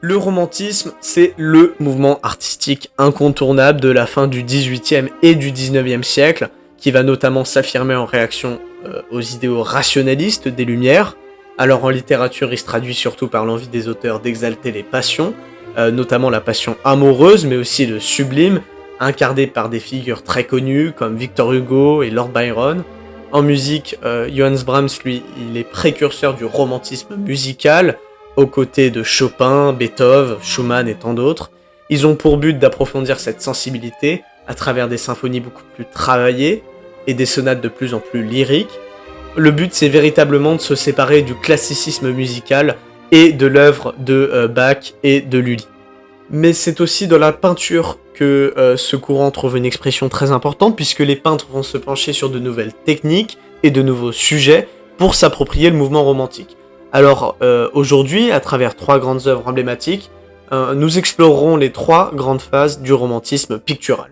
Le romantisme, c'est le mouvement artistique incontournable de la fin du XVIIIe et du XIXe siècle, qui va notamment s'affirmer en réaction aux idéaux rationalistes des Lumières. Alors en littérature, il se traduit surtout par l'envie des auteurs d'exalter les passions, notamment la passion amoureuse, mais aussi le sublime, incarné par des figures très connues comme Victor Hugo et Lord Byron. En musique, Johannes Brahms, lui, il est précurseur du romantisme musical, aux côtés de Chopin, Beethoven, Schumann et tant d'autres. Ils ont pour but d'approfondir cette sensibilité à travers des symphonies beaucoup plus travaillées et des sonates de plus en plus lyriques. Le but, c'est véritablement de se séparer du classicisme musical et de l'œuvre de Bach et de Lully. Mais c'est aussi dans la peinture que ce courant trouve une expression très importante, puisque les peintres vont se pencher sur de nouvelles techniques et de nouveaux sujets pour s'approprier le mouvement romantique. Alors aujourd'hui, à travers 3 grandes œuvres emblématiques, nous explorerons les 3 grandes phases du romantisme pictural.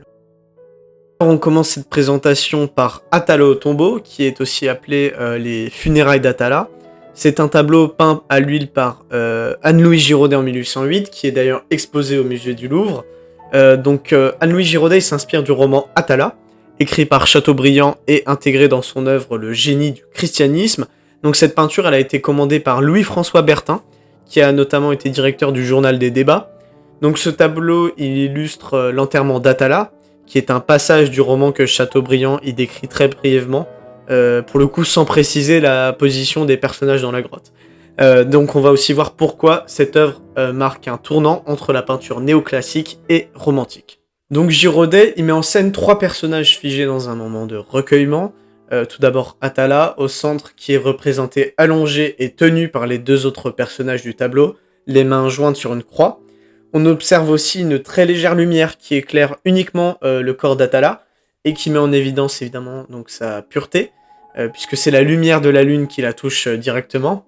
On commence cette présentation par Atala au tombeau, qui est aussi appelé les funérailles d'Atala. C'est un tableau peint à l'huile par Anne-Louis Giraudet en 1808, qui est d'ailleurs exposé au musée du Louvre. Anne-Louis Giraudet s'inspire du roman Atala, écrit par Chateaubriand et intégré dans son œuvre Le génie du christianisme. Donc cette peinture, elle a été commandée par Louis-François Bertin, qui a notamment été directeur du Journal des débats. Donc ce tableau, il illustre l'enterrement d'Atala, qui est un passage du roman que Chateaubriand y décrit très brièvement, pour le coup sans préciser la position des personnages dans la grotte. Donc on va aussi voir pourquoi cette œuvre marque un tournant entre la peinture néoclassique et romantique. Donc Giraudet, il met en scène 3 personnages figés dans un moment de recueillement. Tout d'abord Atala, au centre, qui est représenté allongé et tenu par les 2 autres personnages du tableau, les mains jointes sur une croix. On observe aussi une très légère lumière qui éclaire uniquement le corps d'Atala, et qui met en évidence évidemment donc sa pureté, puisque c'est la lumière de la lune qui la touche directement.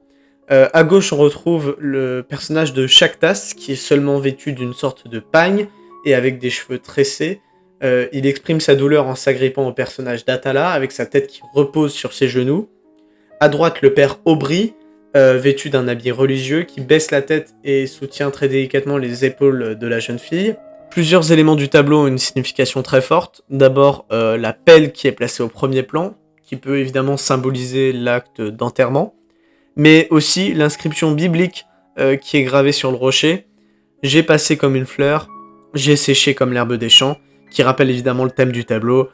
À gauche, on retrouve le personnage de Chactas, qui est seulement vêtu d'une sorte de pagne, et avec des cheveux tressés. Il exprime sa douleur en s'agrippant au personnage d'Atala, avec sa tête qui repose sur ses genoux. À droite, le père Aubry, vêtu d'un habit religieux, qui baisse la tête et soutient très délicatement les épaules de la jeune fille. Plusieurs éléments du tableau ont une signification très forte. D'abord, la pelle qui est placée au premier plan, qui peut évidemment symboliser l'acte d'enterrement, mais aussi l'inscription biblique qui est gravée sur le rocher. « J'ai passé comme une fleur, j'ai séché comme l'herbe des champs », qui rappelle évidemment le thème du tableau,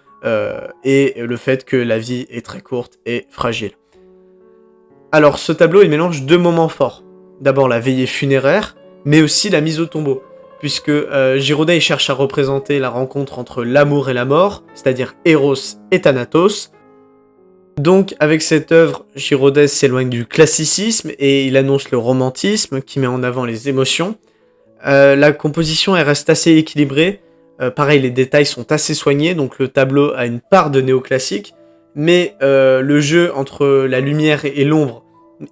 et le fait que la vie est très courte et fragile. Alors ce tableau, il mélange 2 moments forts. D'abord la veillée funéraire, mais aussi la mise au tombeau, puisque Giraudet cherche à représenter la rencontre entre l'amour et la mort, c'est-à-dire Eros et Thanatos. Donc avec cette œuvre, Giraudet s'éloigne du classicisme et il annonce le romantisme qui met en avant les émotions. La composition, elle reste assez équilibrée. Pareil, les détails sont assez soignés, donc le tableau a une part de néoclassique, mais le jeu entre la lumière et l'ombre,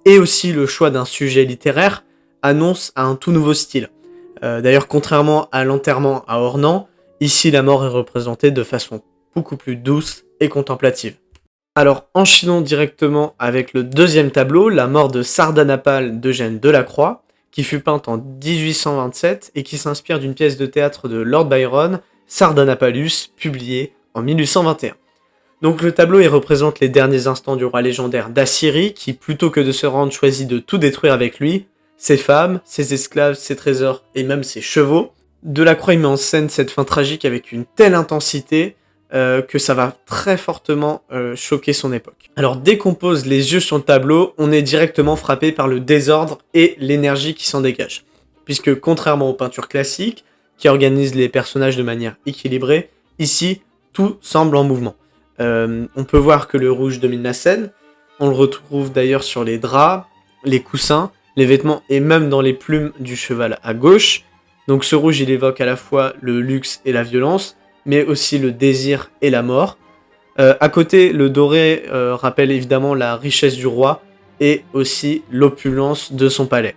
et aussi le choix d'un sujet littéraire, annonce un tout nouveau style. D'ailleurs, contrairement à l'enterrement à Ornans, ici la mort est représentée de façon beaucoup plus douce et contemplative. Alors, enchaînons directement avec le 2e tableau, La mort de Sardanapale d'Eugène Delacroix, qui fut peinte en 1827 et qui s'inspire d'une pièce de théâtre de Lord Byron, Sardanapalus, publiée en 1821. Donc le tableau il représente les derniers instants du roi légendaire d'Assyrie qui, plutôt que de se rendre, choisit de tout détruire avec lui, ses femmes, ses esclaves, ses trésors et même ses chevaux. Delacroix il met en scène cette fin tragique avec une telle intensité que ça va très fortement choquer son époque. Alors dès qu'on pose les yeux sur le tableau, on est directement frappé par le désordre et l'énergie qui s'en dégage. Puisque contrairement aux peintures classiques, qui organisent les personnages de manière équilibrée, ici, tout semble en mouvement. On peut voir que le rouge domine la scène, on le retrouve d'ailleurs sur les draps, les coussins, les vêtements et même dans les plumes du cheval à gauche. Donc ce rouge, il évoque à la fois le luxe et la violence, mais aussi le désir et la mort. À côté, le doré rappelle évidemment la richesse du roi et aussi l'opulence de son palais.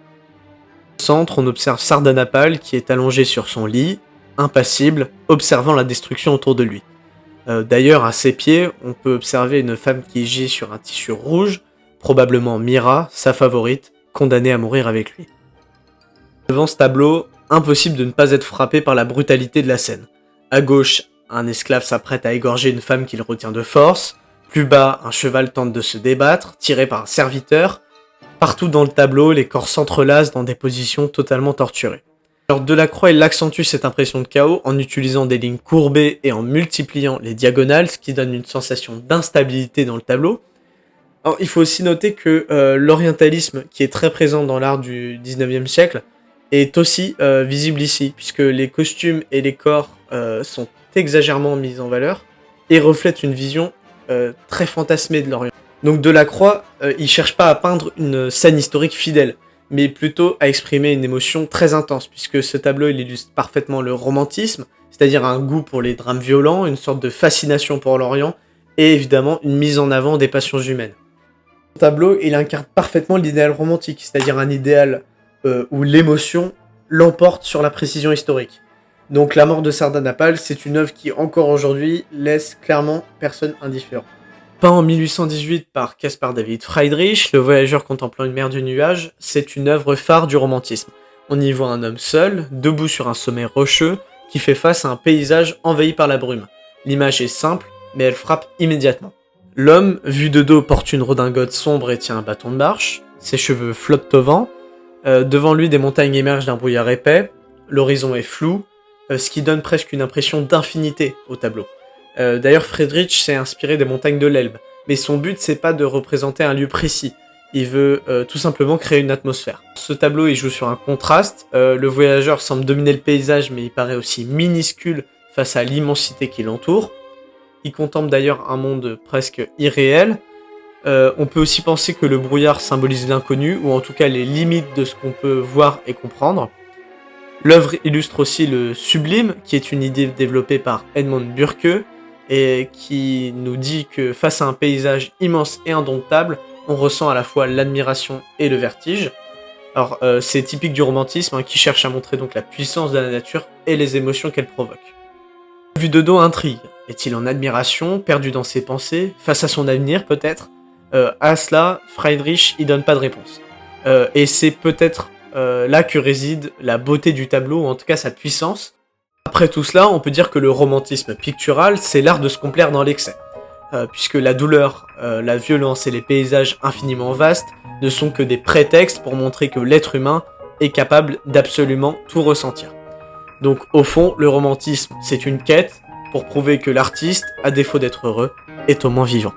Au centre, on observe Sardanapale qui est allongé sur son lit, impassible, observant la destruction autour de lui. D'ailleurs, à ses pieds, on peut observer une femme qui gît sur un tissu rouge, probablement Mira, sa favorite, condamnée à mourir avec lui. Devant ce tableau, impossible de ne pas être frappé par la brutalité de la scène. À gauche, un esclave s'apprête à égorger une femme qu'il retient de force. Plus bas, un cheval tente de se débattre, tiré par un serviteur. Partout dans le tableau, les corps s'entrelacent dans des positions totalement torturées. Alors Delacroix il accentue cette impression de chaos en utilisant des lignes courbées et en multipliant les diagonales, ce qui donne une sensation d'instabilité dans le tableau. Alors il faut aussi noter que l'orientalisme, qui est très présent dans l'art du 19e siècle, est aussi visible ici, puisque les costumes et les corps sont exagérément mis en valeur et reflètent une vision très fantasmée de l'Orient. Donc Delacroix, il cherche pas à peindre une scène historique fidèle, mais plutôt à exprimer une émotion très intense, puisque ce tableau il illustre parfaitement le romantisme, c'est-à-dire un goût pour les drames violents, une sorte de fascination pour l'Orient, et évidemment une mise en avant des passions humaines. Ce tableau, il incarne parfaitement l'idéal romantique, c'est-à-dire un idéal où l'émotion l'emporte sur la précision historique. Donc La mort de Sardanapale, c'est une œuvre qui, encore aujourd'hui, laisse clairement personne indifférent. Peint en 1818 par Caspar David Friedrich, Le voyageur contemplant une mer de nuages, c'est une œuvre phare du romantisme. On y voit un homme seul, debout sur un sommet rocheux, qui fait face à un paysage envahi par la brume. L'image est simple, mais elle frappe immédiatement. L'homme, vu de dos, porte une redingote sombre et tient un bâton de marche. Ses cheveux flottent au vent. Devant lui, des montagnes émergent d'un brouillard épais. L'horizon est flou, ce qui donne presque une impression d'infinité au tableau. D'ailleurs, Friedrich s'est inspiré des montagnes de l'Elbe, mais son but c'est pas de représenter un lieu précis, il veut tout simplement créer une atmosphère. Ce tableau il joue sur un contraste, le voyageur semble dominer le paysage mais il paraît aussi minuscule face à l'immensité qui l'entoure. Il contemple d'ailleurs un monde presque irréel. On peut aussi penser que le brouillard symbolise l'inconnu, ou en tout cas les limites de ce qu'on peut voir et comprendre. L'œuvre illustre aussi le sublime, qui est une idée développée par Edmund Burke, et qui nous dit que face à un paysage immense et indomptable, on ressent à la fois l'admiration et le vertige. Alors c'est typique du romantisme qui cherche à montrer donc la puissance de la nature et les émotions qu'elle provoque. Vu de dos intrigue, est-il en admiration, perdu dans ses pensées, face à son avenir peut-être À cela, Friedrich y donne pas de réponse. Et c'est peut-être là que réside la beauté du tableau, ou en tout cas sa puissance. Après tout cela, on peut dire que le romantisme pictural, c'est l'art de se complaire dans l'excès. Puisque la douleur, la violence et les paysages infiniment vastes ne sont que des prétextes pour montrer que l'être humain est capable d'absolument tout ressentir. Donc au fond, le romantisme, c'est une quête pour prouver que l'artiste, à défaut d'être heureux, est au moins vivant.